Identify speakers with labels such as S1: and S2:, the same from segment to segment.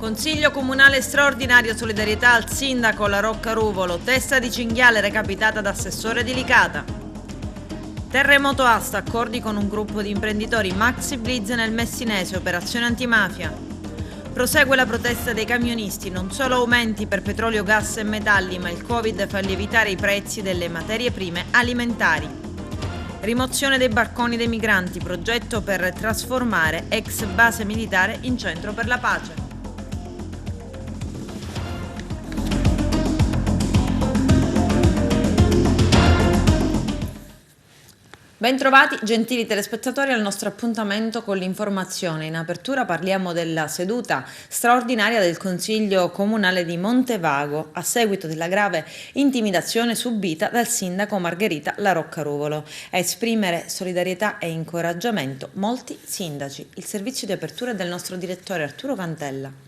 S1: Consiglio comunale straordinario solidarietà al sindaco La Rocca Ruvolo, testa di cinghiale recapitata da assessore di Licata. Terremoto Asta, accordi con un gruppo di imprenditori, maxi blitz nel Messinese, operazione antimafia. Prosegue la protesta dei camionisti, non solo aumenti per petrolio, gas e metalli, ma il Covid fa lievitare i prezzi delle materie prime alimentari. Rimozione dei barconi dei migranti, progetto per trasformare ex base militare in centro per la pace. Bentrovati gentili telespettatori al nostro appuntamento con l'informazione. In apertura parliamo della seduta straordinaria del Consiglio Comunale di Montevago a seguito della grave intimidazione subita dal sindaco Margherita La Rocca Ruvolo. A esprimere solidarietà e incoraggiamento molti sindaci. Il servizio di apertura è del nostro direttore Arturo Cantella.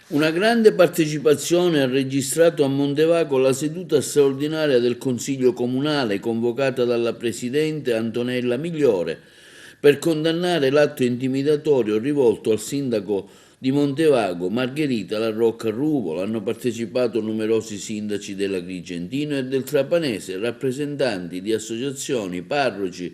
S2: Una grande partecipazione ha registrato a Montevago la seduta straordinaria del Consiglio Comunale convocata dalla Presidente Antonella Migliore per condannare l'atto intimidatorio rivolto al sindaco di Montevago Margherita La Rocca Ruvolo. Hanno partecipato numerosi sindaci dell'Agrigentino e del Trapanese, rappresentanti di associazioni, parroci,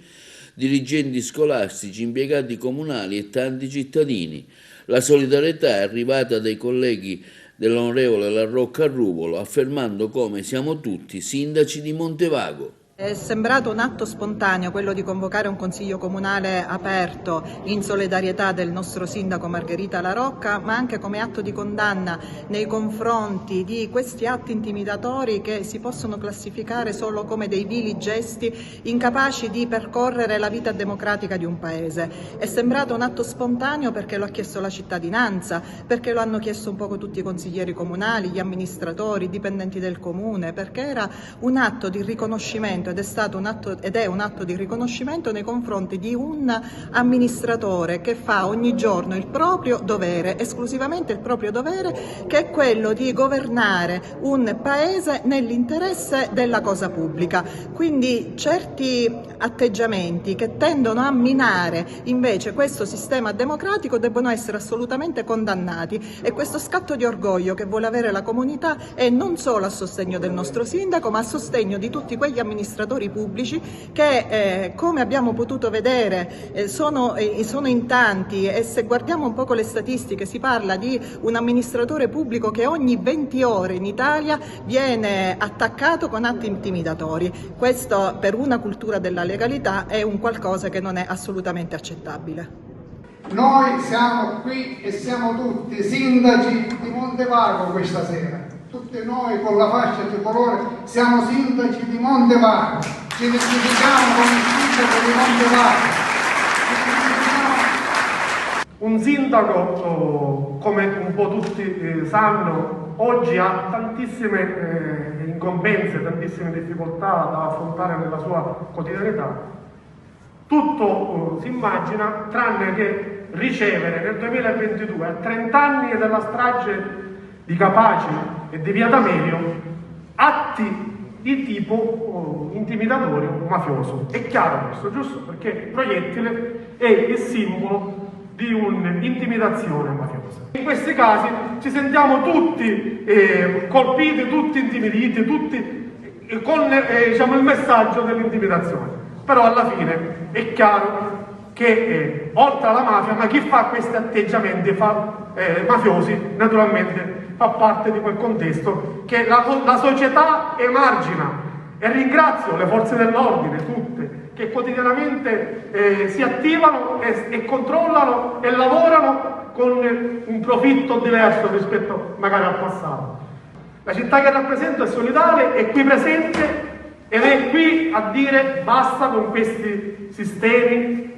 S2: dirigenti scolastici, impiegati comunali e tanti cittadini. La solidarietà è arrivata dai colleghi dell'onorevole La Rocca Ruvolo, affermando come siamo tutti sindaci di Montevago.
S3: È sembrato un atto spontaneo quello di convocare un consiglio comunale aperto in solidarietà del nostro sindaco Margherita La Rocca, ma anche come atto di condanna nei confronti di questi atti intimidatori che si possono classificare solo come dei vili gesti incapaci di percorrere la vita democratica di un paese. È sembrato un atto spontaneo perché lo ha chiesto la cittadinanza, perché lo hanno chiesto un poco tutti i consiglieri comunali, gli amministratori, i dipendenti del comune, perché era un atto di riconoscimento ed è un atto di riconoscimento nei confronti di un amministratore che fa ogni giorno il proprio dovere, esclusivamente il proprio dovere, che è quello di governare un paese nell'interesse della cosa pubblica. Quindi certi atteggiamenti che tendono a minare invece questo sistema democratico debbono essere assolutamente condannati, e questo scatto di orgoglio che vuole avere la comunità è non solo a sostegno del nostro sindaco, ma a sostegno di tutti quegli amministratori pubblici che, come abbiamo potuto vedere, sono in tanti, e se guardiamo un po' le statistiche si parla di un amministratore pubblico che ogni 20 ore in Italia viene attaccato con atti intimidatori. Questo, per una cultura della legalità, è un qualcosa che non è assolutamente accettabile.
S4: Noi siamo qui e siamo tutti sindaci di Montevago questa sera. Tutti noi con la fascia tricolore siamo sindaci di Montevago, ci identifichiamo come sindaco di Montevago.
S5: Un sindaco, come un po' tutti sanno, oggi ha tantissime incombenze, tantissime difficoltà da affrontare nella sua quotidianità. Tutto si immagina tranne che ricevere nel 2022, a 30 anni dalla strage di Capaci e di Via D'Amelio, atti di tipo intimidatorio mafioso. È chiaro questo, giusto? Perché il proiettile è il simbolo di un'intimidazione mafiosa. In questi casi ci sentiamo tutti colpiti, tutti intimiditi, tutti con diciamo, il messaggio dell'intimidazione. Però alla fine è chiaro che oltre alla mafia, ma chi fa questi atteggiamenti mafiosi naturalmente fa parte di quel contesto che la società emargina, e ringrazio le forze dell'ordine tutte che quotidianamente si attivano e controllano e lavorano con un profitto diverso rispetto magari al passato. La città che rappresento è solidale, è qui presente ed è qui a dire basta con questi sistemi,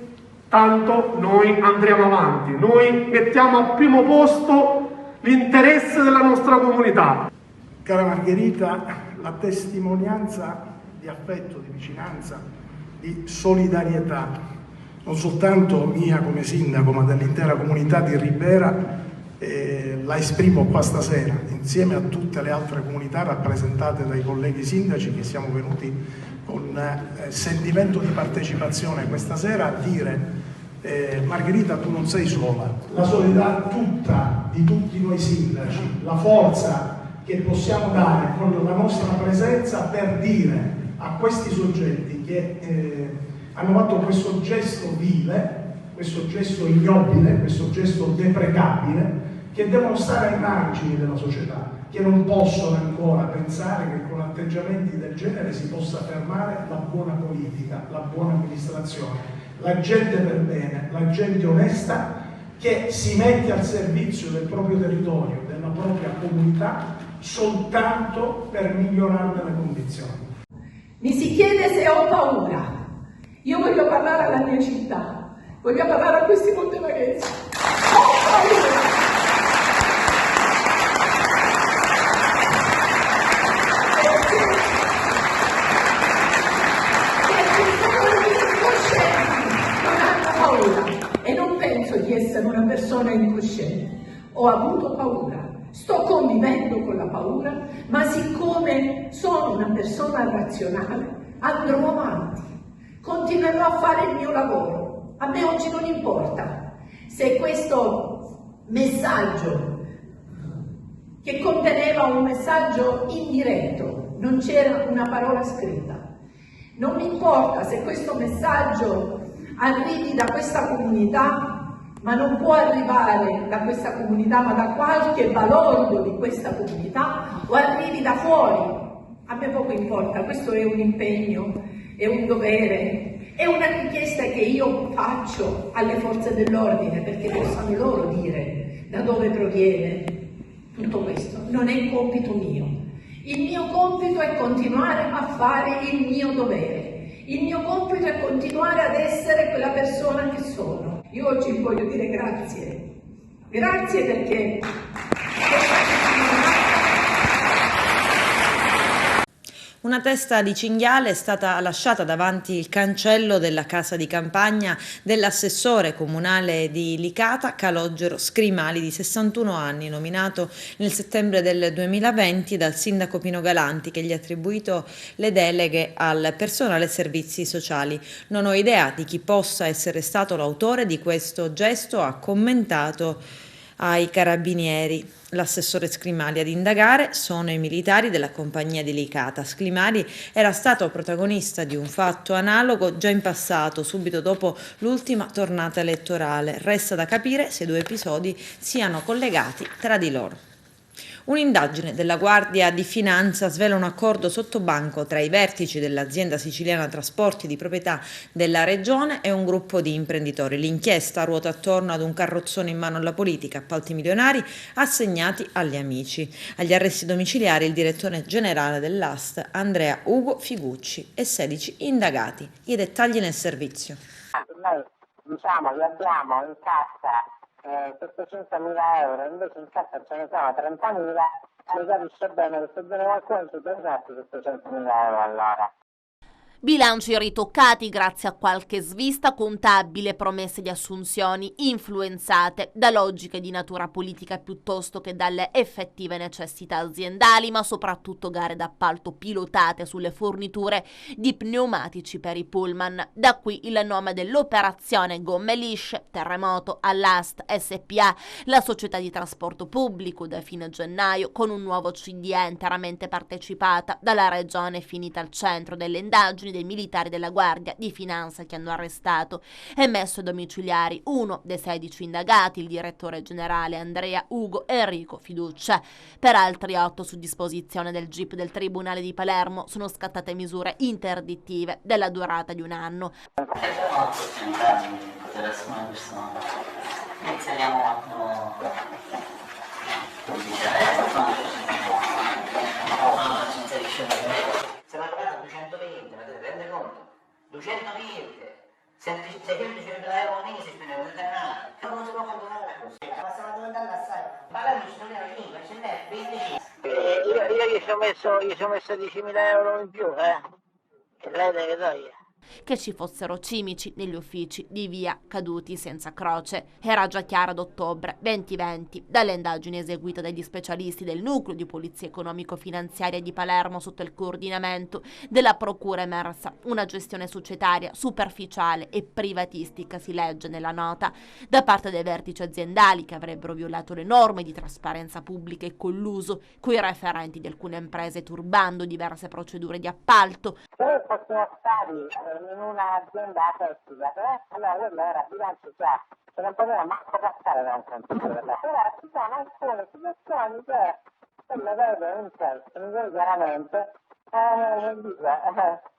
S5: tanto noi andremo avanti, noi mettiamo al primo posto l'interesse della nostra comunità.
S6: Cara Margherita, la testimonianza di affetto, di vicinanza, di solidarietà, non soltanto mia come sindaco, ma dell'intera comunità di Ribera, la esprimo qua stasera, insieme a tutte le altre comunità rappresentate dai colleghi sindaci che siamo venuti con sentimento di partecipazione questa sera a dire Margherita, tu non sei sola, la solidarietà tutta di tutti noi sindaci, la forza che possiamo dare con la nostra presenza per dire a questi soggetti che hanno fatto questo gesto vile, questo gesto ignobile, questo gesto deprecabile, che devono stare ai margini della società, che non possono ancora pensare che con atteggiamenti del genere si possa fermare la buona politica, la buona amministrazione, la gente per bene, la gente onesta che si mette al servizio del proprio territorio, della propria comunità, soltanto per migliorarne le condizioni.
S7: Mi si chiede se ho paura. Io voglio parlare alla mia città, voglio parlare a questi montevaghesi. Ho paura. E non penso di essere una persona incosciente. Ho avuto paura, sto convivendo con la paura, ma siccome sono una persona razionale, andrò avanti, continuerò a fare il mio lavoro. A me oggi non importa se questo messaggio, che conteneva un messaggio indiretto, non c'era una parola scritta. Non mi importa se questo messaggio arrivi da questa comunità, ma non può arrivare da questa comunità, ma da qualche valorido di questa comunità, o arrivi da fuori. A me poco importa, questo è un impegno, è un dovere, è una richiesta che io faccio alle forze dell'ordine, perché possano loro dire da dove proviene tutto questo. Non è un compito mio. Il mio compito è continuare a fare il mio dovere. Il mio compito è continuare ad essere quella persona che sono. Io oggi vi voglio dire grazie. Grazie perché
S1: Una testa di cinghiale è stata lasciata davanti il cancello della casa di campagna dell'assessore comunale di Licata, Calogero Scrimali, di 61 anni, nominato nel settembre del 2020 dal sindaco Pino Galanti, che gli ha attribuito le deleghe al personale servizi sociali. Non ho idea di chi possa essere stato l'autore di questo gesto, ha commentato ai carabinieri. L'assessore Scrimali ad indagare sono i militari della compagnia di Licata. Scrimali era stato protagonista di un fatto analogo già in passato, subito dopo l'ultima tornata elettorale. Resta da capire se i due episodi siano collegati tra di loro. Un'indagine della Guardia di Finanza svela un accordo sottobanco tra i vertici dell'azienda siciliana Trasporti di proprietà della Regione e un gruppo di imprenditori. L'inchiesta ruota attorno ad un carrozzone in mano alla politica, appalti milionari assegnati agli amici. Agli arresti domiciliari il direttore generale dell'AST, Andrea Ugo Figucci, e 16 indagati. I dettagli nel servizio.
S8: Noi diciamo che abbiamo in cassa 700.000 euro, invece in cassa ce ne sono 30.000, si capisce bene che se viene qualcuno ci pensate 700.000 euro all'ora.
S9: Bilanci ritoccati grazie a qualche svista contabile, promesse di assunzioni influenzate da logiche di natura politica piuttosto che dalle effettive necessità aziendali, ma soprattutto gare d'appalto pilotate sulle forniture di pneumatici per i pullman. Da qui il nome dell'operazione Gomme Lisce, terremoto all'AST SPA, la società di trasporto pubblico da fine gennaio, con un nuovo CDE interamente partecipata dalla Regione, finita al centro delle indagini dei militari della Guardia di Finanza, che hanno arrestato e messo ai domiciliari uno dei 16 indagati, il direttore generale Andrea Ugo Enrico Fiducia. Per altri 8 su disposizione del GIP del Tribunale di Palermo sono scattate misure interdittive della durata di 1 anno.
S10: Se la pagata 220, ma te ne rende conto? 220, 600 euro al mese spendiamo per terminare. Come si può continuare così? Ma stiamo diventando assai. Magari ci togliamo 5, ce n'è 25. Io gli ci ho messo 10.000 euro in più, che lei deve togliere.
S9: che ci fossero cimici negli uffici di via Caduti senza croce. Era già chiaro ad ottobre 2020 dalle indagini eseguite dagli specialisti del nucleo di polizia economico-finanziaria di Palermo sotto il coordinamento della procura emersa una gestione societaria superficiale e privatistica, si legge nella nota, da parte dei vertici aziendali che avrebbero violato le norme di trasparenza pubblica e colluso coi referenti di alcune imprese, turbando diverse procedure di appalto.
S8: Se fossimo stati in un'azienda tecnica, allora quello era bilancio già, che non poteva manco passare da un computer. Però ci sono alcune situazioni che quello vede un testo, mi vede chiaramente,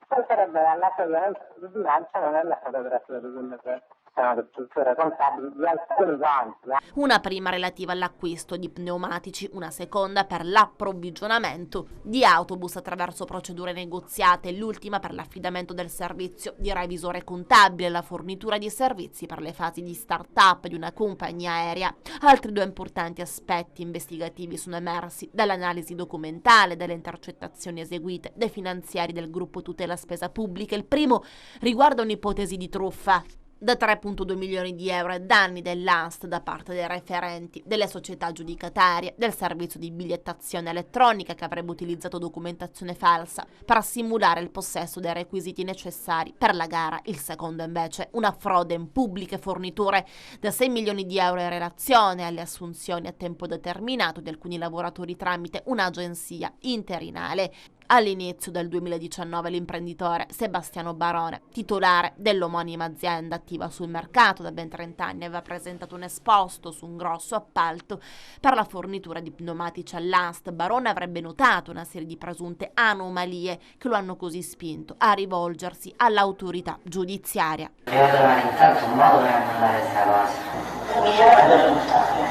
S8: salterebbe dall'atto di bilancio, non è la fotografia di quello che sono le strutture contabili di alcuni conti.
S9: Una prima relativa all'acquisto di pneumatici, una seconda per l'approvvigionamento di autobus attraverso procedure negoziate, l'ultima per l'affidamento del servizio di revisore contabile, la fornitura di servizi per le fasi di start-up di una compagnia aerea. Altri due importanti aspetti investigativi sono emersi dall'analisi documentale delle intercettazioni eseguite dai finanziari del gruppo Tutela Spesa Pubblica. Il primo riguarda un'ipotesi di truffa da 3,2 milioni di euro e danni dell'ANST da parte dei referenti delle società aggiudicatarie del servizio di bigliettazione elettronica, che avrebbe utilizzato documentazione falsa per simulare il possesso dei requisiti necessari per la gara. Il secondo invece una frode in pubbliche forniture da 6 milioni di euro in relazione alle assunzioni a tempo determinato di alcuni lavoratori tramite un'agenzia interinale. All'inizio del 2019 l'imprenditore Sebastiano Barone, titolare dell'omonima azienda attiva sul mercato da ben 30 anni, aveva presentato un esposto su un grosso appalto per la fornitura di pneumatici all'ANST. Barone avrebbe notato una serie di presunte anomalie che lo hanno così spinto a rivolgersi all'autorità giudiziaria.
S10: Io domani intanto un modo per andare questa cosa. Mi chiama per risultare,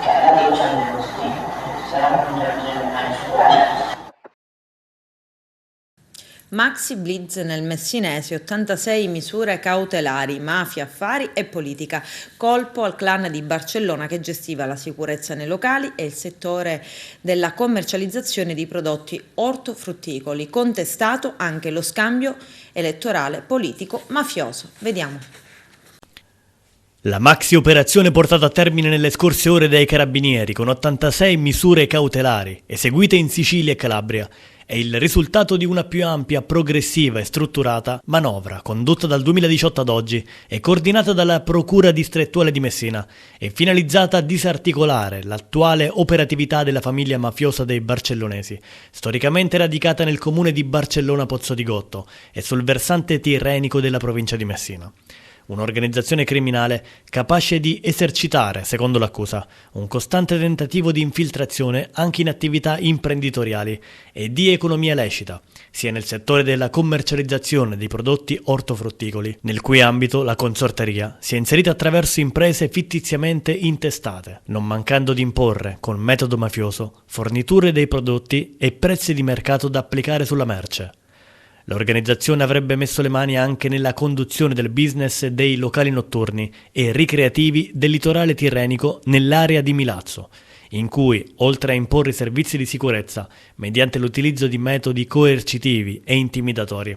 S10: perché io c'ho così, sarà un giorno
S1: Maxi Blitz nel Messinese, 86 misure cautelari, mafia, affari e politica. Colpo al clan di Barcellona che gestiva la sicurezza nei locali e il settore della commercializzazione di prodotti ortofrutticoli. Contestato anche lo scambio elettorale politico-mafioso. Vediamo.
S11: La maxi operazione portata a termine nelle scorse ore dai carabinieri con 86 misure cautelari eseguite in Sicilia e Calabria è il risultato di una più ampia, progressiva e strutturata manovra condotta dal 2018 ad oggi e coordinata dalla Procura distrettuale di Messina e finalizzata a disarticolare l'attuale operatività della famiglia mafiosa dei barcellonesi, storicamente radicata nel comune di Barcellona Pozzo di Gotto e sul versante tirrenico della provincia di Messina. Un'organizzazione criminale capace di esercitare, secondo l'accusa, un costante tentativo di infiltrazione anche in attività imprenditoriali e di economia lecita, sia nel settore della commercializzazione dei prodotti ortofrutticoli, nel cui ambito la consorteria si è inserita attraverso imprese fittiziamente intestate, non mancando di imporre, con metodo mafioso, forniture dei prodotti e prezzi di mercato da applicare sulla merce. L'organizzazione avrebbe messo le mani anche nella conduzione del business dei locali notturni e ricreativi del litorale tirrenico nell'area di Milazzo, in cui, oltre a imporre servizi di sicurezza mediante l'utilizzo di metodi coercitivi e intimidatori,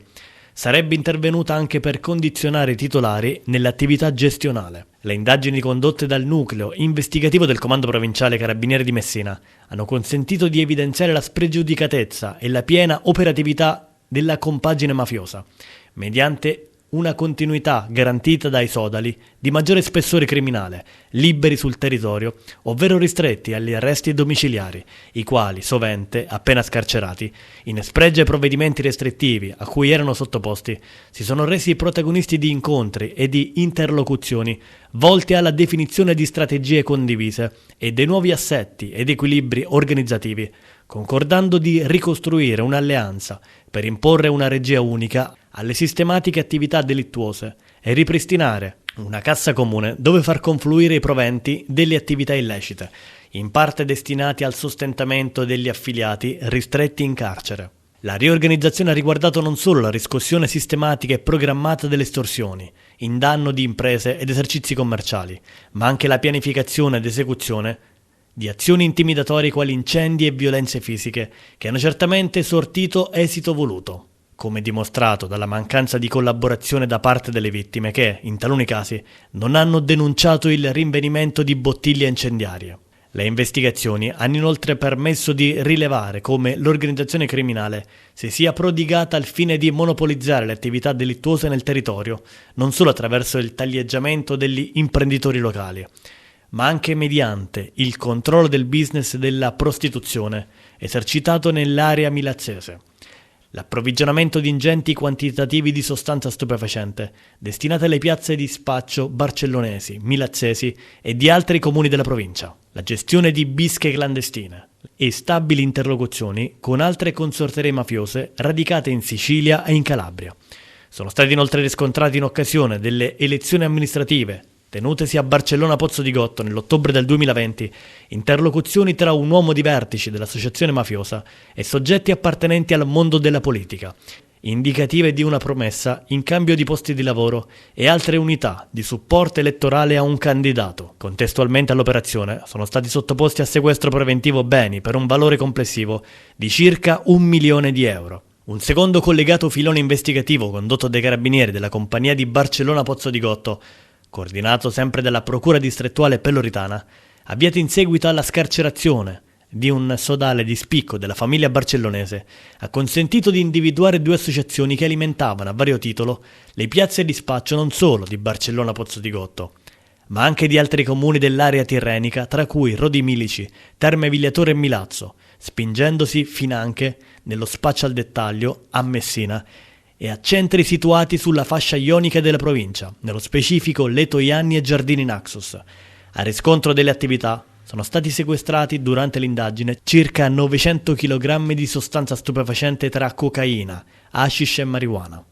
S11: sarebbe intervenuta anche per condizionare i titolari nell'attività gestionale. Le indagini condotte dal nucleo investigativo del Comando Provinciale Carabinieri di Messina hanno consentito di evidenziare la spregiudicatezza e la piena operatività della compagine mafiosa, mediante una continuità garantita dai sodali di maggiore spessore criminale, liberi sul territorio, ovvero ristretti agli arresti domiciliari, i quali, sovente, appena scarcerati, in spregio ai provvedimenti restrittivi a cui erano sottoposti, si sono resi protagonisti di incontri e di interlocuzioni volti alla definizione di strategie condivise e dei nuovi assetti ed equilibri organizzativi, concordando di ricostruire un'alleanza per imporre una regia unica alle sistematiche attività delittuose e ripristinare una cassa comune dove far confluire i proventi delle attività illecite, in parte destinati al sostentamento degli affiliati ristretti in carcere. La riorganizzazione ha riguardato non solo la riscossione sistematica e programmata delle estorsioni, in danno di imprese ed esercizi commerciali, ma anche la pianificazione ed esecuzione di azioni intimidatorie quali incendi e violenze fisiche, che hanno certamente sortito esito voluto. come dimostrato dalla mancanza di collaborazione da parte delle vittime che, in taluni casi, non hanno denunciato il rinvenimento di bottiglie incendiarie. Le investigazioni hanno inoltre permesso di rilevare come l'organizzazione criminale si sia prodigata al fine di monopolizzare le attività delittuose nel territorio, non solo attraverso il taglieggiamento degli imprenditori locali, ma anche mediante il controllo del business della prostituzione esercitato nell'area milazzese. L'approvvigionamento di ingenti quantitativi di sostanza stupefacente destinate alle piazze di spaccio barcellonesi, milazzesi e di altri comuni della provincia, la gestione di bische clandestine e stabili interlocuzioni con altre consorterie mafiose radicate in Sicilia e in Calabria. Sono stati inoltre riscontrati in occasione delle elezioni amministrative tenutesi a Barcellona Pozzo di Gotto nell'ottobre del 2020, interlocuzioni tra un uomo di vertici dell'associazione mafiosa e soggetti appartenenti al mondo della politica, indicative di una promessa in cambio di posti di lavoro e altre unità di supporto elettorale a un candidato. Contestualmente all'operazione sono stati sottoposti a sequestro preventivo beni per un valore complessivo di circa 1 milione di euro. Un secondo collegato filone investigativo condotto dai carabinieri della compagnia di Barcellona Pozzo di Gotto, coordinato sempre dalla Procura distrettuale Peloritana, avviato in seguito alla scarcerazione di un sodale di spicco della famiglia barcellonese, ha consentito di individuare 2 associazioni che alimentavano a vario titolo le piazze di spaccio non solo di Barcellona Pozzo di Gotto, ma anche di altri comuni dell'area tirrenica, tra cui Rodi Milici, Terme Vigliatore e Milazzo, spingendosi finanche nello spaccio al dettaglio a Messina e a centri situati sulla fascia ionica della provincia, nello specifico Leto Ianni e Giardini Naxos. A riscontro delle attività sono stati sequestrati durante l'indagine circa 900 kg di sostanza stupefacente tra cocaina, hashish e marijuana.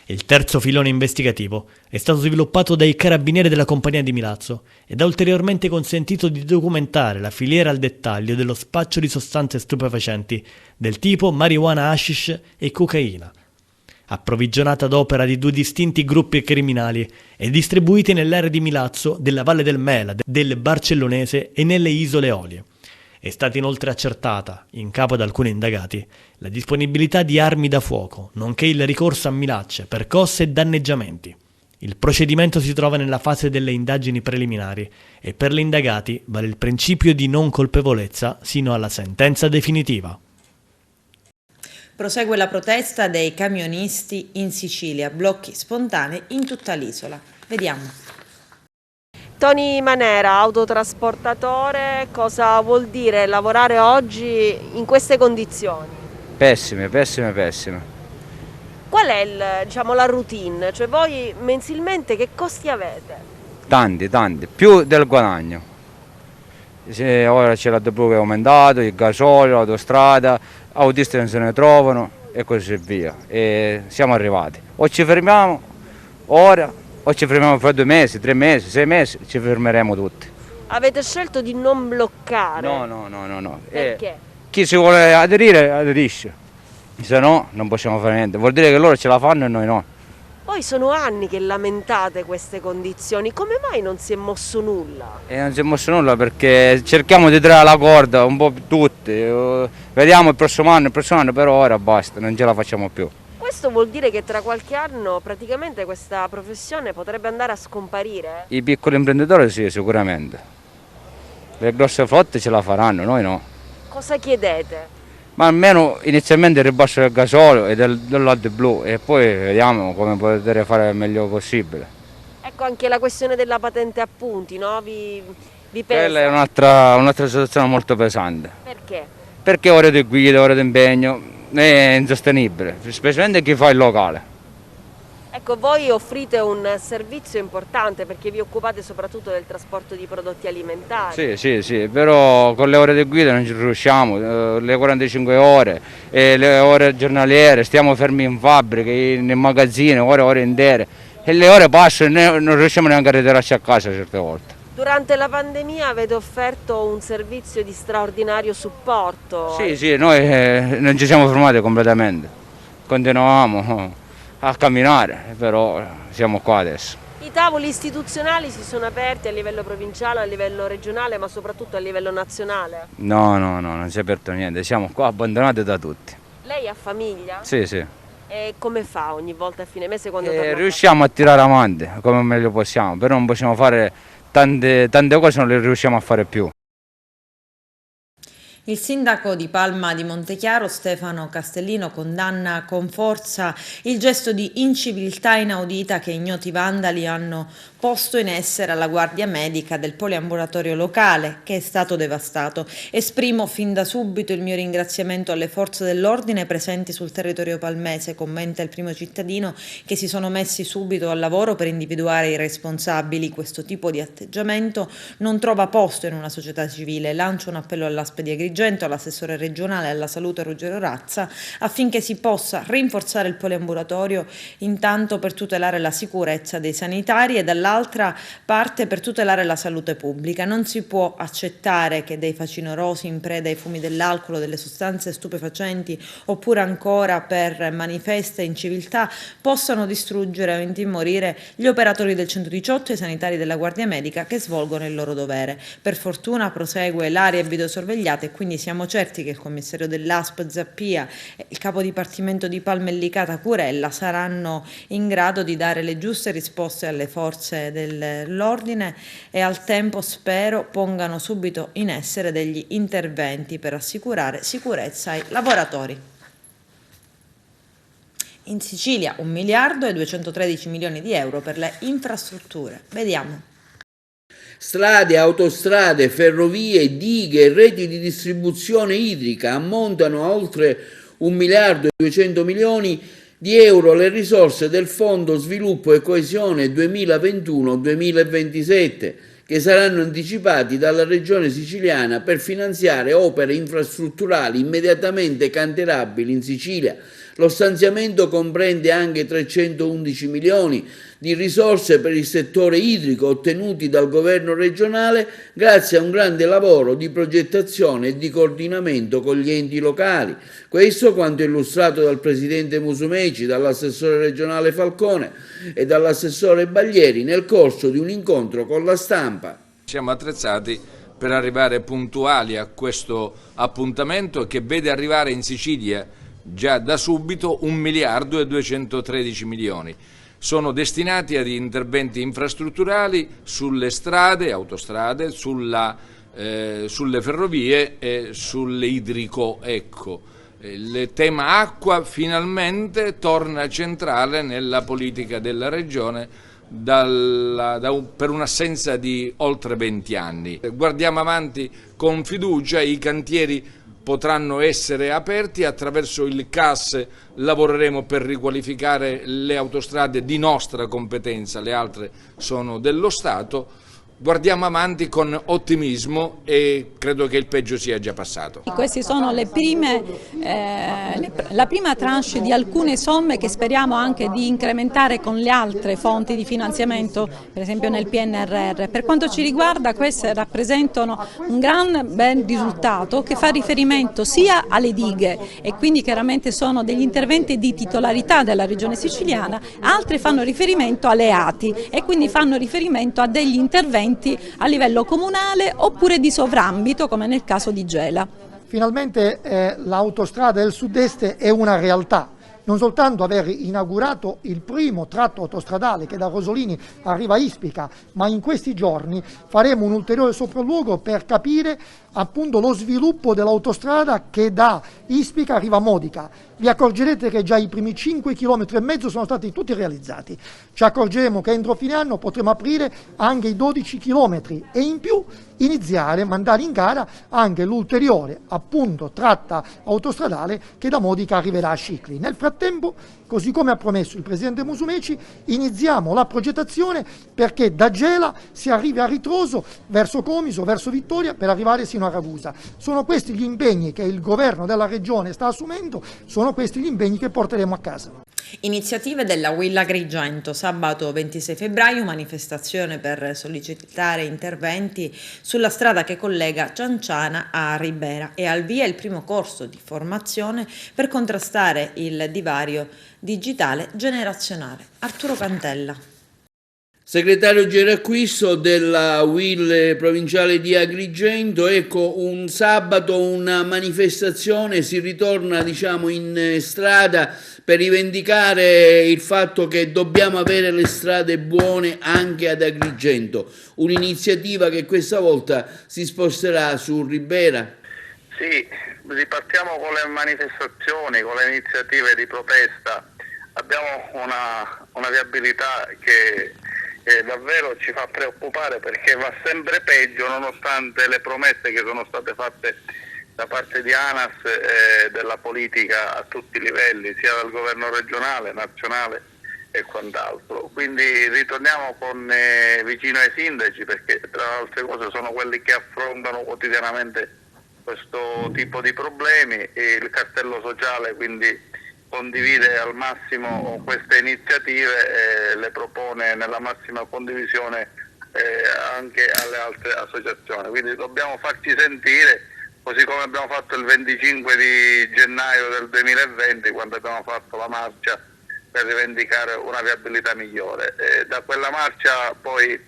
S11: Il terzo filone investigativo è stato sviluppato dai carabinieri della compagnia di Milazzo ed ha ulteriormente consentito di documentare la filiera al dettaglio dello spaccio di sostanze stupefacenti del tipo marijuana hashish e cocaina, approvvigionata ad opera di 2 distinti gruppi criminali e distribuiti nell'area di Milazzo, della Valle del Mela, del Barcellonese e nelle Isole Olie. È stata inoltre accertata, in capo ad alcuni indagati, la disponibilità di armi da fuoco, nonché il ricorso a minacce, percosse e danneggiamenti. Il procedimento si trova nella fase delle indagini preliminari e per gli indagati vale il principio di non colpevolezza sino alla sentenza definitiva.
S1: Prosegue la protesta dei camionisti in Sicilia, blocchi spontanei in tutta l'isola. Vediamo.
S12: Tony Manera, autotrasportatore, cosa vuol dire lavorare oggi in queste condizioni?
S13: Pessime, pessime, pessime.
S12: Qual è la routine? Cioè voi mensilmente che costi avete?
S13: Tanti, più del guadagno. Ora c'è l'AdBlue che è aumentato, il gasolio, l'autostrada, autisti non se ne trovano e così via. E siamo arrivati. O ci fermiamo ora o ci fermiamo fra 2 mesi, 3 mesi, 6 mesi, ci fermeremo tutti.
S12: Avete scelto di non bloccare?
S13: No.
S12: Perché?
S13: Chi si vuole aderire, aderisce. Se no non possiamo fare niente. Vuol dire che loro ce la fanno e noi no.
S12: Poi sono anni che lamentate queste condizioni, come mai non si è mosso nulla?
S13: Non si è mosso nulla perché cerchiamo di tirare la corda un po' tutti, vediamo il prossimo anno, però ora basta, non ce la facciamo più.
S12: Questo vuol dire che tra qualche anno praticamente questa professione potrebbe andare a scomparire?
S13: I piccoli imprenditori sì, sicuramente. Le grosse flotte ce la faranno, noi no.
S12: Cosa chiedete?
S13: Ma almeno inizialmente il ribasso del gasolio e dell'AdBlue e poi vediamo come poter fare il meglio possibile.
S12: Ecco anche la questione della patente a punti, no? Vi pesa?
S13: Quella è un'altra situazione molto pesante.
S12: Perché?
S13: Perché ore di guida, ore di impegno è insostenibile, specialmente chi fa il locale.
S12: Ecco, voi offrite un servizio importante perché vi occupate soprattutto del trasporto di prodotti alimentari.
S13: Sì, però con le ore di guida non ci riusciamo, le 45 ore, le ore giornaliere, stiamo fermi in fabbriche, nei magazzini, ore intere e le ore passano e non riusciamo neanche a ritirarci a casa certe volte.
S12: Durante la pandemia avete offerto un servizio di straordinario supporto.
S13: Sì, noi non ci siamo fermati completamente, continuavamo a camminare, però siamo qua adesso.
S12: I tavoli istituzionali si sono aperti a livello provinciale, a livello regionale, ma soprattutto a livello nazionale?
S13: No, non si è aperto niente, siamo qua abbandonati da tutti.
S12: Lei ha famiglia?
S13: Sì.
S12: E come fa ogni volta a fine mese quando torna?
S13: Riusciamo a tirare avanti come meglio possiamo, però non possiamo fare tante cose, non le riusciamo a fare più.
S1: Il sindaco di Palma di Montechiaro, Stefano Castellino, condanna con forza il gesto di inciviltà inaudita che ignoti vandali hanno posto in essere alla guardia medica del poliambulatorio locale, che è stato devastato. Esprimo fin da subito il mio ringraziamento alle forze dell'ordine presenti sul territorio palmese, commenta il primo cittadino, che si sono messi subito al lavoro per individuare i responsabili. Questo tipo di atteggiamento non trova posto in una società civile. Lancio un appello all'Aspedi Agrigento, all'assessore regionale alla salute Ruggero Razza, affinché si possa rinforzare il poliambulatorio, intanto per tutelare la sicurezza dei sanitari e dall'altra parte per tutelare la salute pubblica. Non si può accettare che dei facinorosi in preda ai fumi dell'alcol o delle sostanze stupefacenti, oppure ancora per manifeste inciviltà, possano distruggere o intimorire gli operatori del 118 e i sanitari della Guardia Medica che svolgono il loro dovere. Per fortuna prosegue l'area videosorvegliata e quindi siamo certi che il commissario dell'ASP Zappia e il capo dipartimento di Palma e Licata Curella saranno in grado di dare le giuste risposte alle forze dell'ordine e al tempo, spero, pongano subito in essere degli interventi per assicurare sicurezza ai lavoratori. In Sicilia 1 miliardo e 213 milioni di euro per le infrastrutture. Vediamo.
S2: Strade, autostrade, ferrovie, dighe e reti di distribuzione idrica ammontano a oltre 1 miliardo e 200 milioni di euro le risorse del Fondo Sviluppo e Coesione 2021-2027, che saranno anticipati dalla Regione Siciliana per finanziare opere infrastrutturali immediatamente cantierabili in Sicilia. Lo stanziamento comprende anche 311 milioni di risorse per il settore idrico ottenuti dal governo regionale grazie a un grande lavoro di progettazione e di coordinamento con gli enti locali. Questo quanto illustrato dal presidente Musumeci, dall'assessore regionale Falcone e dall'assessore Baglieri nel corso di un incontro con la stampa.
S14: Siamo attrezzati per arrivare puntuali a questo appuntamento che vede arrivare in Sicilia già da subito 1 miliardo e 213 milioni. Sono destinati ad interventi infrastrutturali sulle strade, autostrade, sulle ferrovie e sull'idrico. Ecco, il tema acqua finalmente torna centrale nella politica della Regione per un'assenza di oltre 20 anni. Guardiamo avanti con fiducia, i cantieri potranno essere aperti, attraverso il CAS lavoreremo per riqualificare le autostrade di nostra competenza, le altre sono dello Stato. Guardiamo avanti con ottimismo e credo che il peggio sia già passato.
S15: Queste sono la prima tranche di alcune somme che speriamo anche di incrementare con le altre fonti di finanziamento, per esempio nel PNRR. Per quanto ci riguarda, queste rappresentano un gran bel risultato che fa riferimento sia alle dighe, e quindi chiaramente sono degli interventi di titolarità della Regione Siciliana, altre fanno riferimento alle ATI e quindi fanno riferimento a degli interventi a livello comunale oppure di sovrambito, come nel caso di Gela.
S16: Finalmente l'autostrada del sud-est è una realtà. Non soltanto aver inaugurato il primo tratto autostradale che da Rosolini arriva a Ispica, ma in questi giorni faremo un ulteriore sopralluogo per capire appunto lo sviluppo dell'autostrada che da Ispica arriva a Modica. Vi accorgerete che già i primi 5,5 km sono stati tutti realizzati. Ci accorgeremo che entro fine anno potremo aprire anche i 12 km e in più iniziare a mandare in gara anche l'ulteriore appunto tratta autostradale che da Modica arriverà a Scicli. Nel frattempo, così come ha promesso il presidente Musumeci, iniziamo la progettazione perché da Gela si arrivi a ritroso verso Comiso, verso Vittoria, per arrivare sino a Ragusa. Sono questi gli impegni che il governo della regione sta assumendo, sono questi gli impegni che porteremo a casa.
S1: Iniziative della Will Agrigento. Sabato 26 febbraio manifestazione per sollecitare interventi sulla strada che collega Cianciana a Ribera e al via il primo corso di formazione per contrastare il divario digitale generazionale. Arturo Cantella.
S2: Segretario Geracquisto della UIL provinciale di Agrigento, ecco, un sabato una manifestazione, si ritorna diciamo in strada per rivendicare il fatto che dobbiamo avere le strade buone anche ad Agrigento, un'iniziativa che questa volta si sposterà su Ribera.
S17: Sì, ripartiamo con le manifestazioni, con le iniziative di protesta. Abbiamo una viabilità che davvero ci fa preoccupare perché va sempre peggio nonostante le promesse che sono state fatte da parte di ANAS e della politica a tutti i livelli, sia dal governo regionale, nazionale e quant'altro. Quindi ritorniamo vicino ai sindaci perché tra le altre cose sono quelli che affrontano quotidianamente questo tipo di problemi e il cartello sociale quindi condivide al massimo queste iniziative e le propone nella massima condivisione anche alle altre associazioni. Quindi dobbiamo farci sentire, così come abbiamo fatto il 25 di gennaio del 2020 quando abbiamo fatto la marcia per rivendicare una viabilità migliore. Da quella marcia poi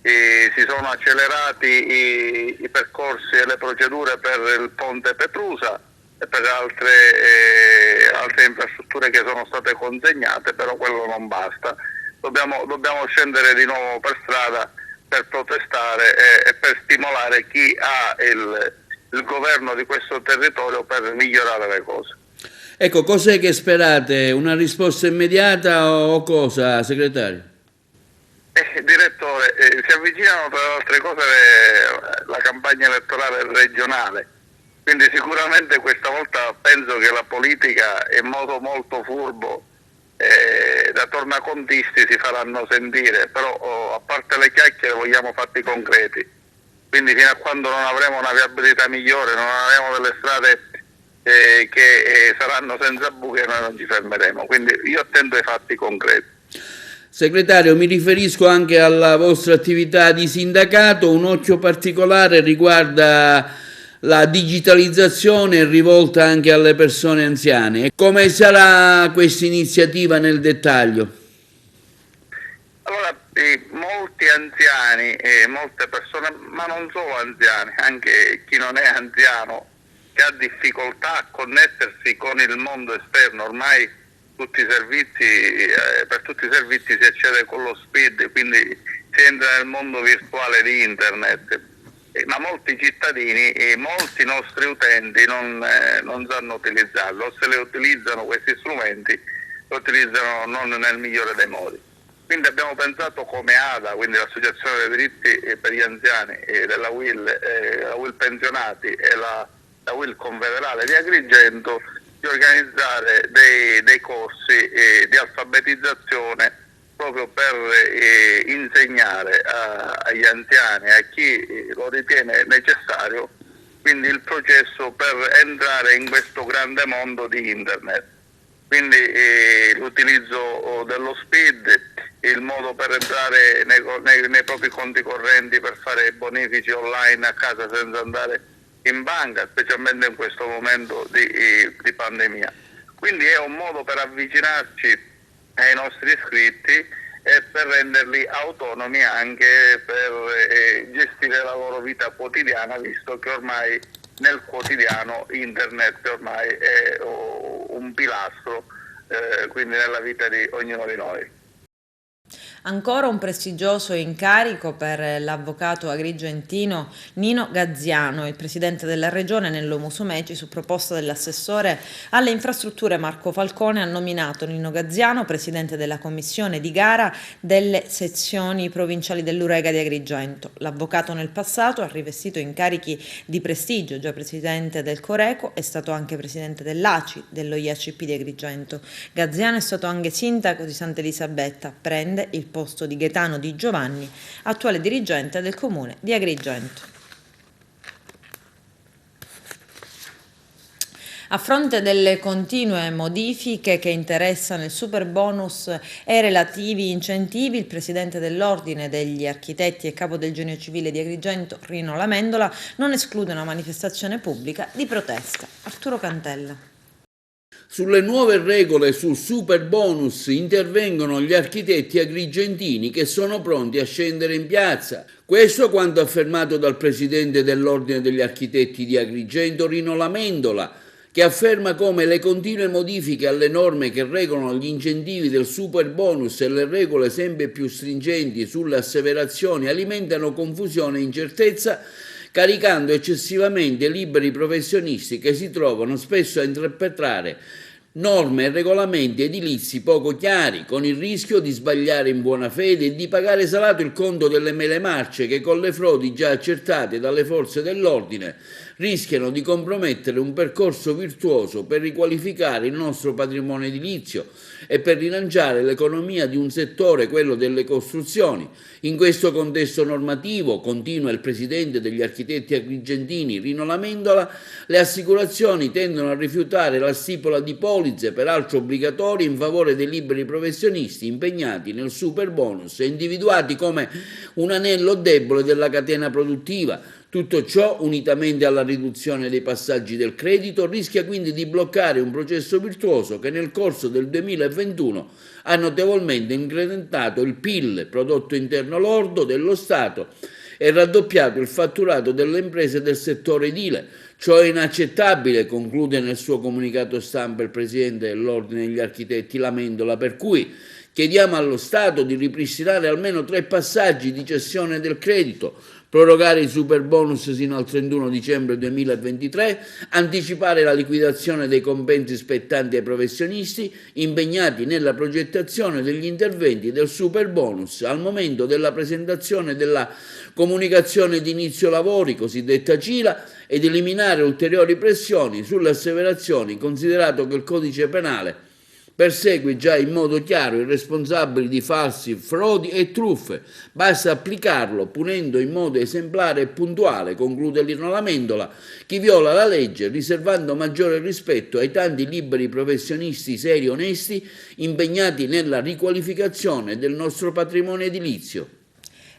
S17: si sono accelerati i percorsi e le procedure per il ponte Petrusa e per altre infrastrutture che sono state consegnate, però quello non basta. Dobbiamo scendere di nuovo per strada per protestare e per stimolare chi ha il governo di questo territorio per migliorare le cose.
S2: Ecco, cos'è che sperate? Una risposta immediata o cosa, segretario?
S17: Direttore, si avvicinano tra le altre cose la campagna elettorale regionale, quindi sicuramente questa volta penso che la politica in modo molto furbo da tornacontisti si faranno sentire, però a parte le chiacchiere vogliamo fatti concreti, quindi fino a quando non avremo una viabilità migliore, non avremo delle strade che saranno senza buche, noi non ci fermeremo, quindi io attendo ai fatti concreti.
S2: Segretario, mi riferisco anche alla vostra attività di sindacato, un occhio particolare riguarda la digitalizzazione rivolta anche alle persone anziane. Come sarà questa iniziativa nel dettaglio?
S17: Allora, molti anziani e molte persone, ma non solo anziani, anche chi non è anziano, che ha difficoltà a connettersi con il mondo esterno, ormai per tutti i servizi si accede con lo SPID, quindi si entra nel mondo virtuale di internet, ma molti cittadini e molti nostri utenti non sanno utilizzarlo, o se le utilizzano questi strumenti, lo utilizzano non nel migliore dei modi. Quindi abbiamo pensato come ADA, quindi l'Associazione dei diritti per gli anziani della UIL, la UIL Pensionati e la UIL Confederale di Agrigento, di organizzare dei corsi di alfabetizzazione proprio per insegnare agli anziani, a chi lo ritiene necessario, quindi il processo per entrare in questo grande mondo di internet. Quindi l'utilizzo dello SPID, il modo per entrare nei propri conti correnti per fare bonifici online a casa senza andare in banca, specialmente in questo momento di pandemia. Quindi è un modo per avvicinarci ai nostri iscritti e per renderli autonomi anche per gestire la loro vita quotidiana, visto che ormai nel quotidiano internet ormai è un pilastro, quindi nella vita di ognuno di noi.
S1: Ancora un prestigioso incarico per l'avvocato agrigentino Nino Gazziano. Il presidente della regione Nello Musumeci, su proposta dell'assessore alle infrastrutture Marco Falcone, ha nominato Nino Gazziano presidente della commissione di gara delle sezioni provinciali dell'Urega di Agrigento. L'avvocato nel passato ha rivestito incarichi di prestigio, già presidente del Coreco, è stato anche presidente dell'ACI, dello IACP di Agrigento. Gazziano è stato anche sindaco di Santa Elisabetta, prende il posto di Gaetano Di Giovanni, attuale dirigente del comune di Agrigento. A fronte delle continue modifiche che interessano il superbonus e relativi incentivi, il presidente dell'Ordine degli Architetti e capo del Genio Civile di Agrigento, Rino Lamendola, non esclude una manifestazione pubblica di protesta. Arturo Cantella.
S2: Sulle nuove regole sul super bonus intervengono gli architetti agrigentini che sono pronti a scendere in piazza. Questo quanto affermato dal presidente dell'Ordine degli Architetti di Agrigento, Rino Lamendola, che afferma come le continue modifiche alle norme che regolano gli incentivi del super bonus e le regole sempre più stringenti sulle asseverazioni alimentano confusione e incertezza, caricando eccessivamente liberi professionisti che si trovano spesso a interpretare norme e regolamenti edilizi poco chiari, con il rischio di sbagliare in buona fede e di pagare salato il conto delle mele marce che con le frodi già accertate dalle forze dell'ordine rischiano di compromettere un percorso virtuoso per riqualificare il nostro patrimonio edilizio e per rilanciare l'economia di un settore, quello delle costruzioni. In questo contesto normativo, continua il presidente degli architetti agrigentini Rino Lamendola, le assicurazioni tendono a rifiutare la stipula di polizze, peraltro obbligatorie, in favore dei liberi professionisti impegnati nel super bonus e individuati come un anello debole della catena produttiva. Tutto ciò, unitamente alla riduzione dei passaggi del credito, rischia quindi di bloccare un processo virtuoso che nel corso del 2021 ha notevolmente incrementato il PIL, prodotto interno lordo, dello Stato e raddoppiato il fatturato delle imprese del settore edile. Ciò è inaccettabile, conclude nel suo comunicato stampa il presidente dell'Ordine degli Architetti Lamendola, per cui chiediamo allo Stato di ripristinare almeno 3 passaggi di cessione del credito, prorogare i super bonus sino al 31 dicembre 2023, anticipare la liquidazione dei compensi spettanti ai professionisti impegnati nella progettazione degli interventi del super bonus al momento della presentazione della comunicazione di inizio lavori, cosiddetta CILA, ed eliminare ulteriori pressioni sulle asseverazioni, considerato che il codice penale persegue già in modo chiaro i responsabili di falsi, frodi e truffe. Basta applicarlo punendo in modo esemplare e puntuale, conclude Rino Lamendola, chi viola la legge, riservando maggiore rispetto ai tanti liberi professionisti seri e onesti impegnati nella riqualificazione del nostro patrimonio edilizio.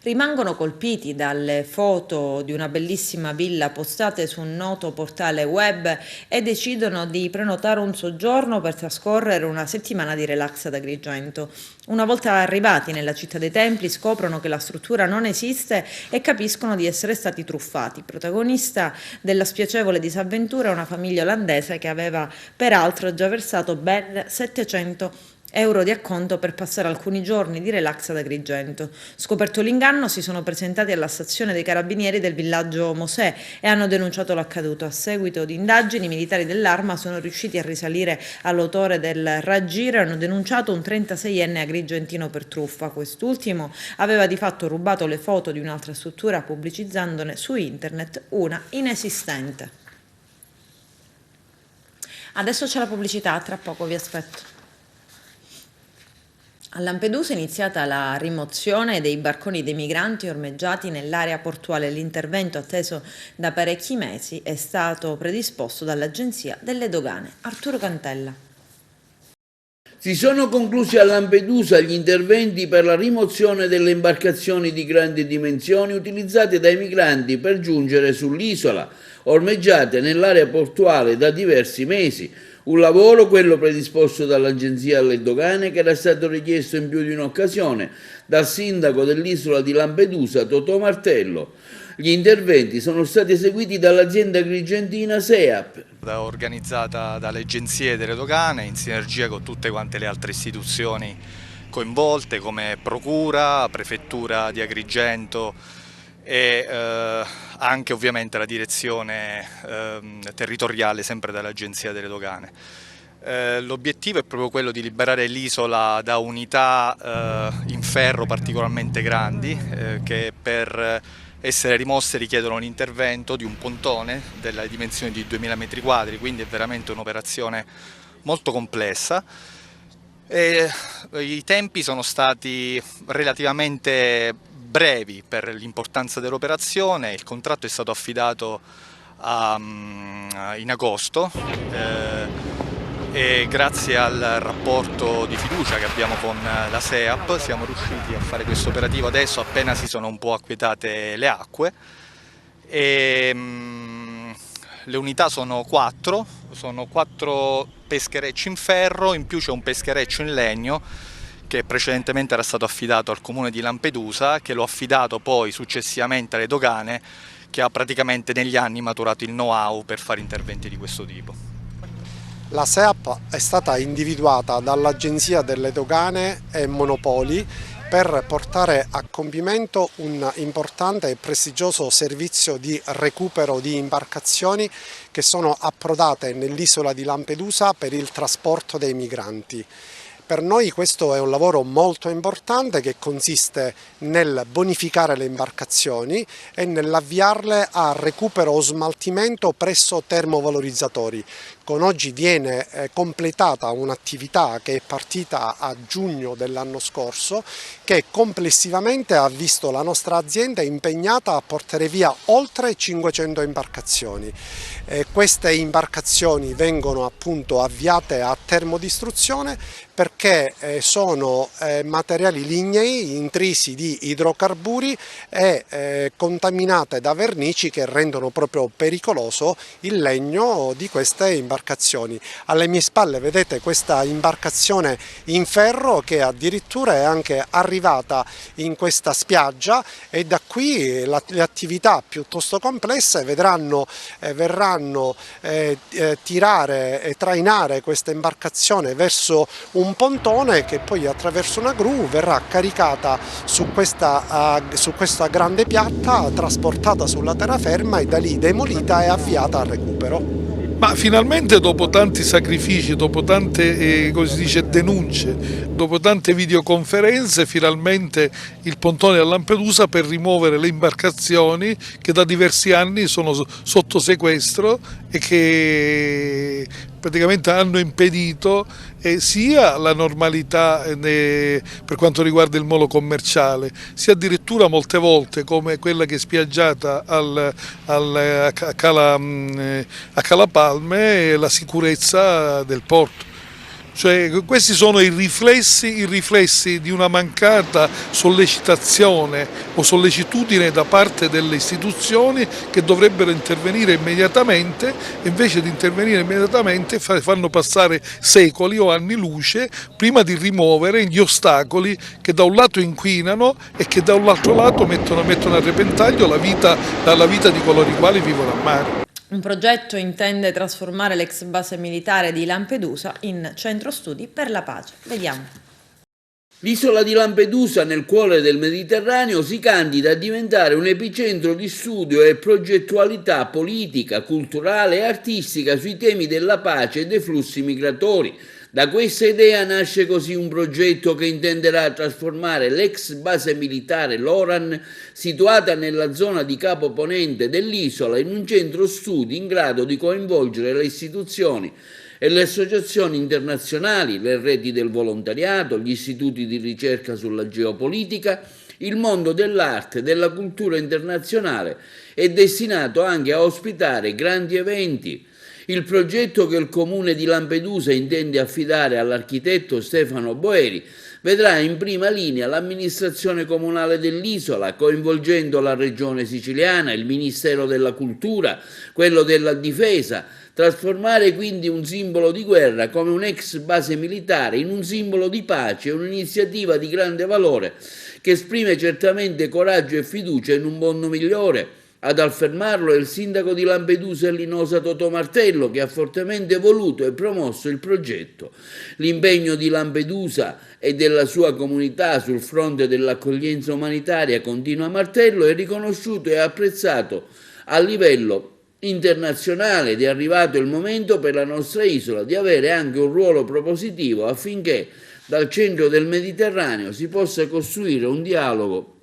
S1: Rimangono colpiti dalle foto di una bellissima villa postate su un noto portale web e decidono di prenotare un soggiorno per trascorrere una settimana di relax ad Agrigento. Una volta arrivati nella città dei templi scoprono che la struttura non esiste e capiscono di essere stati truffati. Protagonista della spiacevole disavventura è una famiglia olandese che aveva peraltro già versato ben 700 euro di acconto per passare alcuni giorni di relax ad Agrigento. Scoperto l'inganno, si sono presentati alla stazione dei carabinieri del villaggio Mosè e hanno denunciato l'accaduto. A seguito di indagini, i militari dell'Arma sono riusciti a risalire all'autore del raggiro e hanno denunciato un 36enne agrigentino per truffa. Quest'ultimo aveva di fatto rubato le foto di un'altra struttura pubblicizzandone su internet una inesistente. Adesso c'è la pubblicità, tra poco vi aspetto. A Lampedusa è iniziata la rimozione dei barconi dei migranti ormeggiati nell'area portuale. L'intervento, atteso da parecchi mesi, è stato predisposto dall'Agenzia delle Dogane. Arturo Cantella.
S2: Si sono conclusi a Lampedusa gli interventi per la rimozione delle imbarcazioni di grandi dimensioni utilizzate dai migranti per giungere sull'isola, ormeggiate nell'area portuale da diversi mesi. Un lavoro, quello predisposto dall'Agenzia delle Dogane, che era stato richiesto in più di un'occasione dal sindaco dell'isola di Lampedusa, Totò Martello. Gli interventi sono stati eseguiti dall'azienda agrigentina SEAP.
S18: Organizzata dalle agenzie delle dogane in sinergia con tutte quante le altre istituzioni coinvolte come Procura, Prefettura di Agrigento e anche ovviamente la direzione territoriale sempre dall'Agenzia delle Dogane. L'obiettivo è proprio quello di liberare l'isola da unità in ferro particolarmente grandi che per essere rimosse richiedono l'intervento di un pontone della dimensione di 2000 metri quadri, quindi è veramente un'operazione molto complessa. E i tempi sono stati relativamente brevi per l'importanza dell'operazione. Il contratto è stato affidato in agosto e grazie al rapporto di fiducia che abbiamo con la SEAP siamo riusciti a fare questo operativo adesso appena si sono un po' acquietate le acque e Le unità sono 4 pescherecci in ferro, in più c'è un peschereccio in legno che precedentemente era stato affidato al comune di Lampedusa, che lo ha affidato poi successivamente alle dogane, che ha praticamente negli anni maturato il know-how per fare interventi di questo tipo.
S19: La SEAP è stata individuata dall'Agenzia delle Dogane e Monopoli per portare a compimento un importante e prestigioso servizio di recupero di imbarcazioni che sono approdate nell'isola di Lampedusa per il trasporto dei migranti. Per noi questo è un lavoro molto importante che consiste nel bonificare le imbarcazioni e nell'avviarle a recupero o smaltimento presso termovalorizzatori. Con oggi viene completata un'attività che è partita a giugno dell'anno scorso, che complessivamente ha visto la nostra azienda impegnata a portare via oltre 500 imbarcazioni. Queste imbarcazioni vengono appunto avviate a termodistruzione perché sono materiali lignei intrisi di idrocarburi e contaminate da vernici che rendono proprio pericoloso il legno di queste imbarcazioni. Alle mie spalle vedete questa imbarcazione in ferro che addirittura è anche arrivata in questa spiaggia, e da qui le attività piuttosto complesse verranno tirare e trainare questa imbarcazione verso un pontone che poi attraverso una gru verrà caricata su questa grande piatta, trasportata sulla terraferma e da lì demolita e avviata al recupero.
S20: Ma finalmente dopo tanti sacrifici, dopo tante denunce, dopo tante videoconferenze, finalmente il pontone a Lampedusa per rimuovere le imbarcazioni che da diversi anni sono sotto sequestro e che praticamente hanno impedito sia la normalità per quanto riguarda il molo commerciale, sia addirittura molte volte come quella che è spiaggiata a Calapalme, la sicurezza del porto. Cioè, questi sono i riflessi di una mancata sollecitazione o sollecitudine da parte delle istituzioni che dovrebbero intervenire immediatamente, e invece di intervenire immediatamente fanno passare secoli o anni luce prima di rimuovere gli ostacoli che da un lato inquinano e che da un altro lato mettono a repentaglio la vita di coloro i quali vivono a mare.
S1: Un progetto intende trasformare l'ex base militare di Lampedusa in centro studi per la pace. Vediamo.
S2: L'isola di Lampedusa, nel cuore del Mediterraneo, si candida a diventare un epicentro di studio e progettualità politica, culturale e artistica sui temi della pace e dei flussi migratori. Da questa idea nasce così un progetto che intenderà trasformare l'ex base militare Loran, situata nella zona di Capo Ponente dell'isola, in un centro studi in grado di coinvolgere le istituzioni e le associazioni internazionali, le reti del volontariato, gli istituti di ricerca sulla geopolitica, il mondo dell'arte e della cultura internazionale. È destinato anche a ospitare grandi eventi. Il progetto che il comune di Lampedusa intende affidare all'architetto Stefano Boeri vedrà in prima linea l'amministrazione comunale dell'isola, coinvolgendo la regione siciliana, il Ministero della Cultura, quello della Difesa, trasformare quindi un simbolo di guerra come un'ex base militare in un simbolo di pace, un'iniziativa di grande valore che esprime certamente coraggio e fiducia in un mondo migliore. Ad affermarlo è il sindaco di Lampedusa e Linosa Totò Martello, che ha fortemente voluto e promosso il progetto. L'impegno di Lampedusa e della sua comunità sul fronte dell'accoglienza umanitaria, continua Martello, è riconosciuto e apprezzato a livello internazionale ed è arrivato il momento per la nostra isola di avere anche un ruolo propositivo affinché dal centro del Mediterraneo si possa costruire un dialogo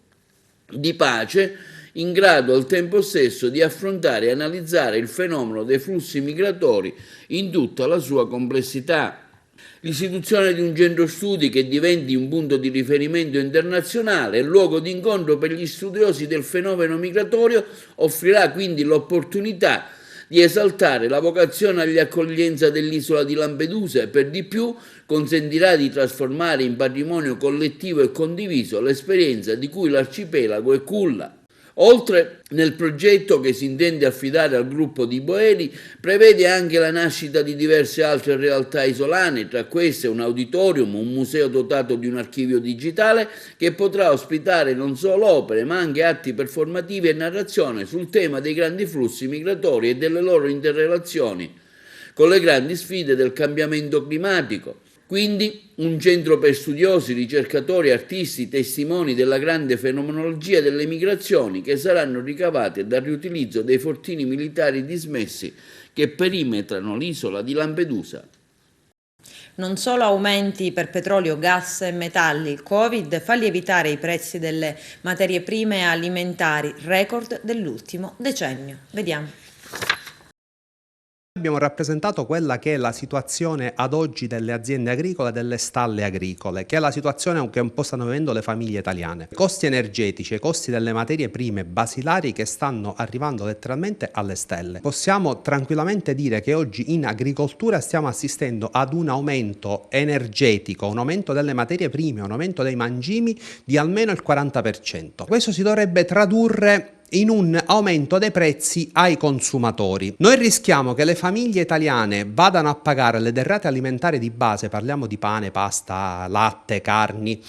S2: di pace in grado al tempo stesso di affrontare e analizzare il fenomeno dei flussi migratori in tutta la sua complessità. L'istituzione di un centro studi che diventi un punto di riferimento internazionale e luogo di incontro per gli studiosi del fenomeno migratorio offrirà quindi l'opportunità di esaltare la vocazione agli accoglienza dell'isola di Lampedusa e per di più consentirà di trasformare in patrimonio collettivo e condiviso l'esperienza di cui l'arcipelago è culla. Oltre, nel progetto che si intende affidare al gruppo di Boeri, prevede anche la nascita di diverse altre realtà isolane, tra queste un auditorium, un museo dotato di un archivio digitale che potrà ospitare non solo opere ma anche atti performativi e narrazione sul tema dei grandi flussi migratori e delle loro interrelazioni con le grandi sfide del cambiamento climatico. Quindi un centro per studiosi, ricercatori, artisti, testimoni della grande fenomenologia delle migrazioni che saranno ricavate dal riutilizzo dei fortini militari dismessi che perimetrano l'isola di Lampedusa.
S1: Non solo aumenti per petrolio, gas e metalli, il Covid fa lievitare i prezzi delle materie prime alimentari, record dell'ultimo decennio. Vediamo.
S21: Abbiamo rappresentato quella che è la situazione ad oggi delle aziende agricole e delle stalle agricole, che è la situazione che un po' stanno vivendo le famiglie italiane. I costi energetici e i costi delle materie prime basilari che stanno arrivando letteralmente alle stelle. Possiamo tranquillamente dire che oggi in agricoltura stiamo assistendo ad un aumento energetico, un aumento delle materie prime, un aumento dei mangimi di almeno il 40%. Questo si dovrebbe tradurre in un aumento dei prezzi ai consumatori. Noi rischiamo che le famiglie italiane vadano a pagare le derrate alimentari di base, parliamo di pane, pasta, latte, carni,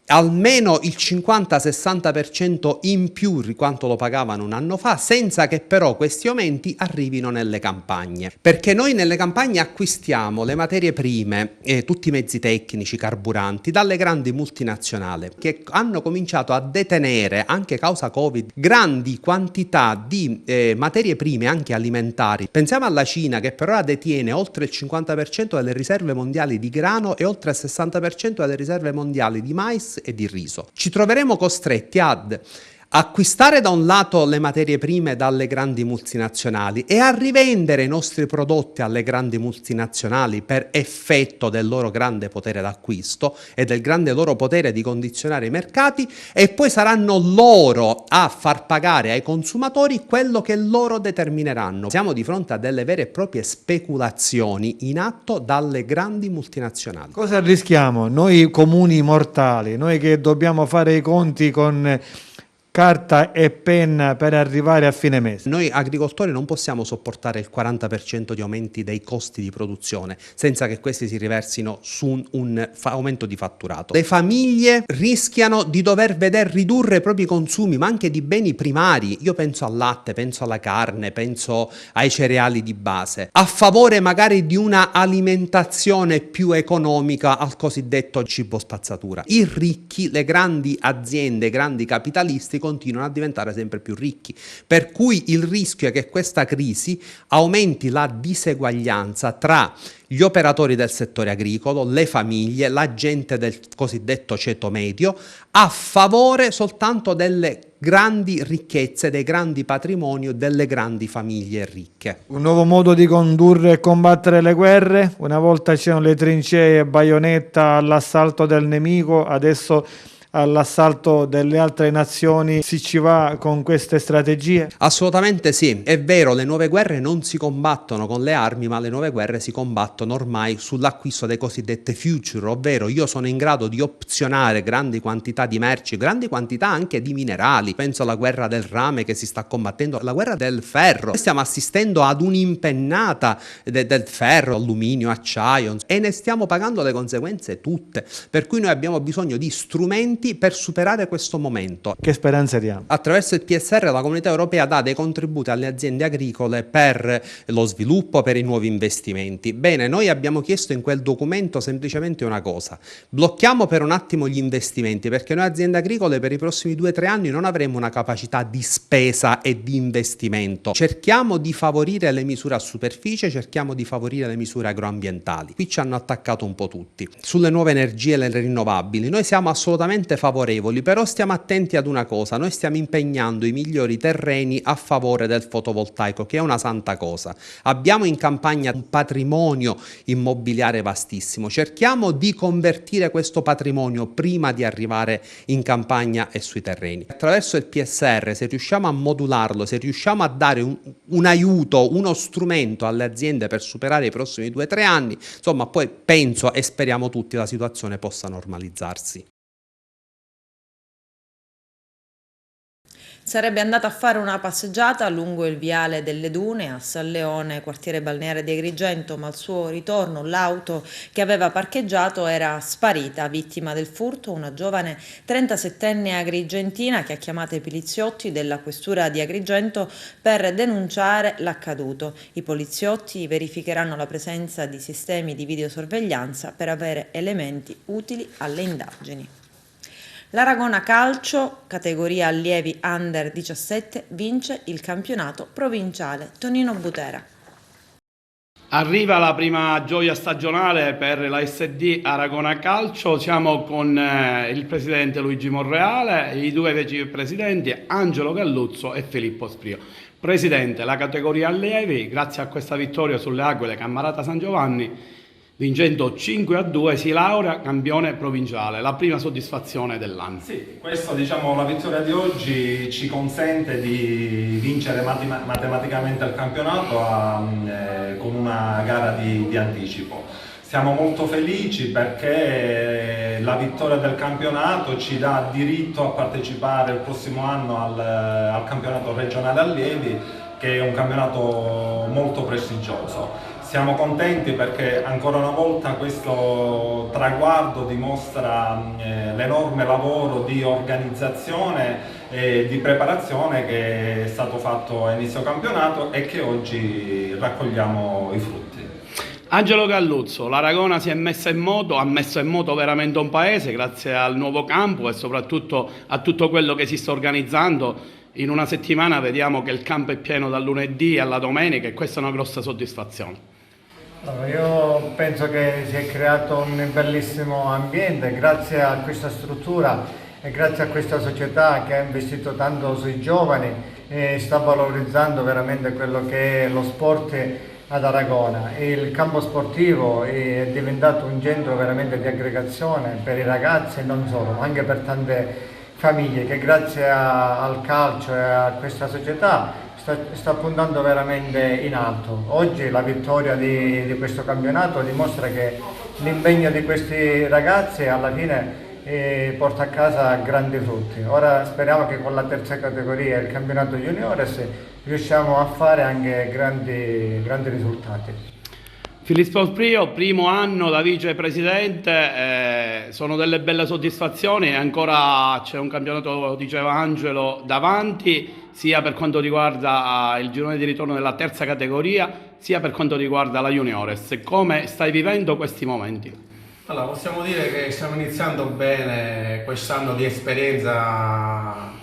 S21: almeno il 50-60% in più di quanto lo pagavano un anno fa, senza che però questi aumenti arrivino nelle campagne. Perché noi nelle campagne acquistiamo le materie prime, tutti i mezzi tecnici, carburanti, dalle grandi multinazionali che hanno cominciato a detenere, anche causa Covid, grandi quantità di materie prime anche alimentari. Pensiamo alla Cina, che per ora detiene oltre il 50% delle riserve mondiali di grano e oltre il 60% delle riserve mondiali di mais e di riso. Ci troveremo costretti ad acquistare da un lato le materie prime dalle grandi multinazionali e a rivendere i nostri prodotti alle grandi multinazionali per effetto del loro grande potere d'acquisto e del grande loro potere di condizionare i mercati, e poi saranno loro a far pagare ai consumatori quello che loro determineranno. Siamo di fronte a delle vere e proprie speculazioni in atto dalle grandi multinazionali.
S22: Cosa rischiamo? Noi comuni mortali, noi che dobbiamo fare i conti con carta e penna per arrivare a fine mese.
S21: Noi agricoltori non possiamo sopportare il 40% di aumenti dei costi di produzione senza che questi si riversino su un aumento di fatturato. Le famiglie rischiano di dover veder ridurre i propri consumi, ma anche di beni primari. Io penso al latte, penso alla carne, penso ai cereali di base, a favore magari di una alimentazione più economica al cosiddetto cibo spazzatura. I ricchi, le grandi aziende, i grandi capitalisti continuano a diventare sempre più ricchi, per cui il rischio è che questa crisi aumenti la diseguaglianza tra gli operatori del settore agricolo, le famiglie, la gente del cosiddetto ceto medio, a favore soltanto delle grandi ricchezze, dei grandi patrimoni, delle grandi famiglie ricche.
S22: Un nuovo modo di condurre e combattere le guerre. Una volta c'erano le trincee e baionetta all'assalto del nemico, adesso all'assalto delle altre nazioni si ci va con queste strategie?
S21: Assolutamente sì, è vero, le nuove guerre non si combattono con le armi, ma le nuove guerre si combattono ormai sull'acquisto dei cosiddetti future, ovvero io sono in grado di opzionare grandi quantità di merci, grandi quantità anche di minerali. Penso alla guerra del rame che si sta combattendo, la guerra del ferro. Stiamo assistendo ad un'impennata del ferro, alluminio, acciaio, e ne stiamo pagando le conseguenze tutte, per cui noi abbiamo bisogno di strumenti per superare questo momento.
S22: Che speranze diamo?
S21: Attraverso il PSR la Comunità Europea dà dei contributi alle aziende agricole per lo sviluppo, per i nuovi investimenti. Bene, noi abbiamo chiesto in quel documento semplicemente una cosa: blocchiamo per un attimo gli investimenti, perché noi aziende agricole per i prossimi 2-3 anni non avremo una capacità di spesa e di investimento. Cerchiamo di favorire le misure a superficie, cerchiamo di favorire le misure agroambientali. Qui ci hanno attaccato un po' tutti. Sulle nuove energie e le rinnovabili noi siamo assolutamente favorevoli, però stiamo attenti ad una cosa: noi stiamo impegnando i migliori terreni a favore del fotovoltaico, che è una santa cosa. Abbiamo in campagna un patrimonio immobiliare vastissimo, cerchiamo di convertire questo patrimonio prima di arrivare in campagna e sui terreni. Attraverso il PSR, se riusciamo a modularlo, se riusciamo a dare un aiuto, uno strumento alle aziende per superare i prossimi 2-3 anni, insomma, poi penso e speriamo tutti la situazione possa normalizzarsi.
S1: Sarebbe andata a fare una passeggiata lungo il viale delle Dune a San Leone, quartiere balneare di Agrigento, ma al suo ritorno l'auto che aveva parcheggiato era sparita, vittima del furto una giovane 37enne agrigentina che ha chiamato i poliziotti della questura di Agrigento per denunciare l'accaduto. I poliziotti verificheranno la presenza di sistemi di videosorveglianza per avere elementi utili alle indagini. L'Aragona Calcio, categoria allievi under 17, vince il campionato provinciale. Tonino Butera.
S3: Arriva la prima gioia stagionale per la SD Aragona Calcio, siamo con il presidente Luigi Monreale, i due vicepresidenti Angelo Galluzzo e Filippo Sprio. Presidente, la categoria allievi, grazie a questa vittoria sulle Aquile Cammarata San Giovanni, vincendo 5-2, si laurea campione provinciale, la prima soddisfazione dell'anno.
S4: Sì, questo, diciamo, la vittoria di oggi ci consente di vincere matematicamente il campionato con una gara di anticipo. Siamo molto felici perché la vittoria del campionato ci dà diritto a partecipare il prossimo anno al campionato regionale allievi, che è un campionato molto prestigioso. Siamo contenti perché ancora una volta questo traguardo dimostra l'enorme lavoro di organizzazione e di preparazione che è stato fatto a inizio campionato e che oggi raccogliamo i frutti.
S3: Angelo Galluzzo, l'Aragona si è messa in moto, ha messo in moto veramente un paese grazie al nuovo campo e soprattutto a tutto quello che si sta organizzando. In una settimana vediamo che il campo è pieno dal lunedì alla domenica e questa è una grossa soddisfazione.
S22: Allora, io penso che si è creato un bellissimo ambiente grazie a questa struttura e grazie a questa società che ha investito tanto sui giovani e sta valorizzando veramente quello che è lo sport ad Aragona. Il campo sportivo è diventato un centro veramente di aggregazione per i ragazzi e non solo, ma anche per tante famiglie che grazie al calcio e a questa società sta puntando veramente in alto. Oggi la vittoria di questo campionato dimostra che l'impegno di questi ragazzi alla fine porta a casa grandi frutti. Ora speriamo che con la terza categoria, il campionato juniores, riusciamo a fare anche grandi risultati.
S3: Filippo Sprio, primo anno da vicepresidente, sono delle belle soddisfazioni e ancora c'è un campionato, diceva Angelo, davanti, sia per quanto riguarda il girone di ritorno della terza categoria, sia per quanto riguarda la juniores. Come stai vivendo questi momenti?
S23: Allora, possiamo dire che stiamo iniziando bene quest'anno di esperienza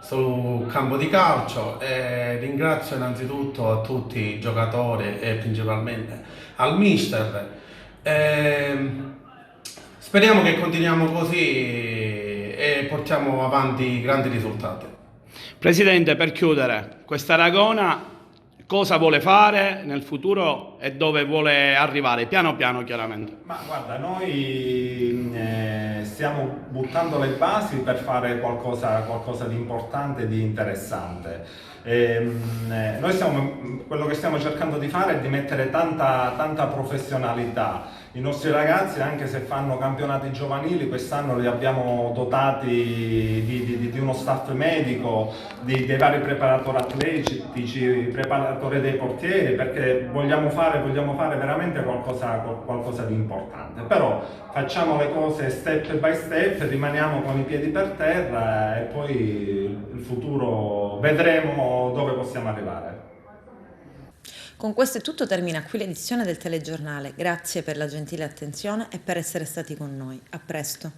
S23: sul campo di calcio e ringrazio innanzitutto a tutti i giocatori e principalmente al mister. Speriamo che continuiamo così e portiamo avanti grandi risultati.
S3: Presidente, per chiudere, questa Aragona cosa vuole fare nel futuro e dove vuole arrivare, piano piano chiaramente?
S4: Ma guarda, noi stiamo buttando le basi per fare qualcosa di importante e di interessante. Quello che stiamo cercando di fare è di mettere tanta professionalità. I nostri ragazzi, anche se fanno campionati giovanili, quest'anno li abbiamo dotati di uno staff medico, dei vari preparatori atletici, preparatori dei portieri, perché vogliamo fare veramente qualcosa di importante. Però facciamo le cose step by step, rimaniamo con i piedi per terra e poi il futuro vedremo dove possiamo arrivare.
S1: Con questo è tutto, termina qui l'edizione del telegiornale. Grazie per la gentile attenzione e per essere stati con noi. A presto.